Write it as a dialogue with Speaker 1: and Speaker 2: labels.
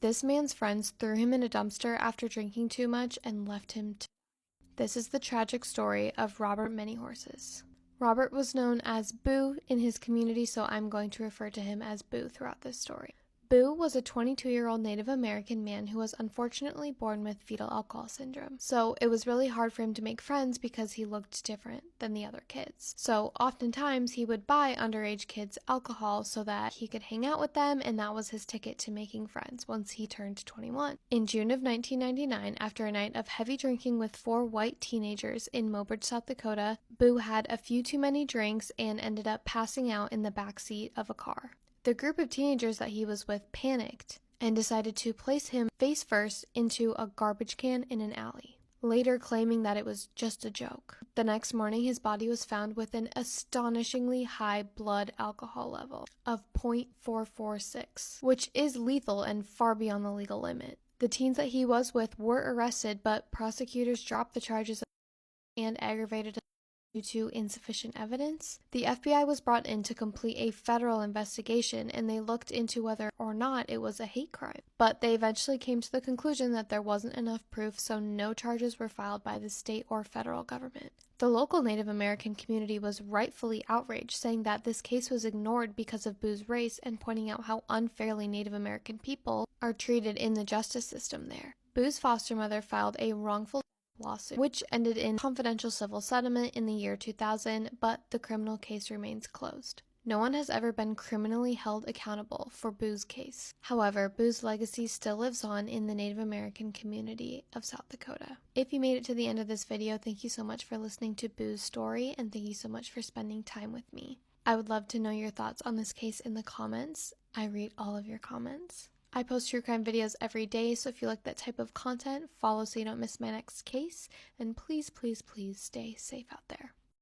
Speaker 1: This man's friends threw him in a dumpster after drinking too much and left him to die. This is the tragic story of Robert Many Horses. Robert was known as Boo in his community, so I'm going to refer to him as Boo throughout this story. Boo was a 22-year-old Native American man who was unfortunately born with fetal alcohol syndrome. So it was really hard for him to make friends because he looked different than the other kids. So oftentimes he would buy underage kids alcohol so that he could hang out with them, and that was his ticket to making friends once he turned 21. In June of 1999, after a night of heavy drinking with 4 white teenagers in Mobridge, South Dakota, Boo had a few too many drinks and ended up passing out in the backseat of a car. The group of teenagers that he was with panicked and decided to place him face first into a garbage can in an alley, later claiming that it was just a joke. The next morning, his body was found with an astonishingly high blood alcohol level of 0.446, which is lethal and far beyond the legal limit. The teens that he was with were arrested, but prosecutors dropped the charges and aggravated due to insufficient evidence. The FBI was brought in to complete a federal investigation, and they looked into whether or not it was a hate crime. But they eventually came to the conclusion that there wasn't enough proof, so no charges were filed by the state or federal government. The local Native American community was rightfully outraged, saying that this case was ignored because of Boo's race and pointing out how unfairly Native American people are treated in the justice system there. Boo's foster mother filed a wrongful lawsuit, which ended in confidential civil settlement in the year 2000, but the criminal case remains closed. No one has ever been criminally held accountable for Boo's case. However, Boo's legacy still lives on in the Native American community of South Dakota. If you made it to the end of this video, thank you so much for listening to Boo's story, and thank you so much for spending time with me. I would love to know your thoughts on this case in the comments. I read all of your comments. I post true crime videos every day, so if you like that type of content, follow so you don't miss my next case, and please, please, please stay safe out there.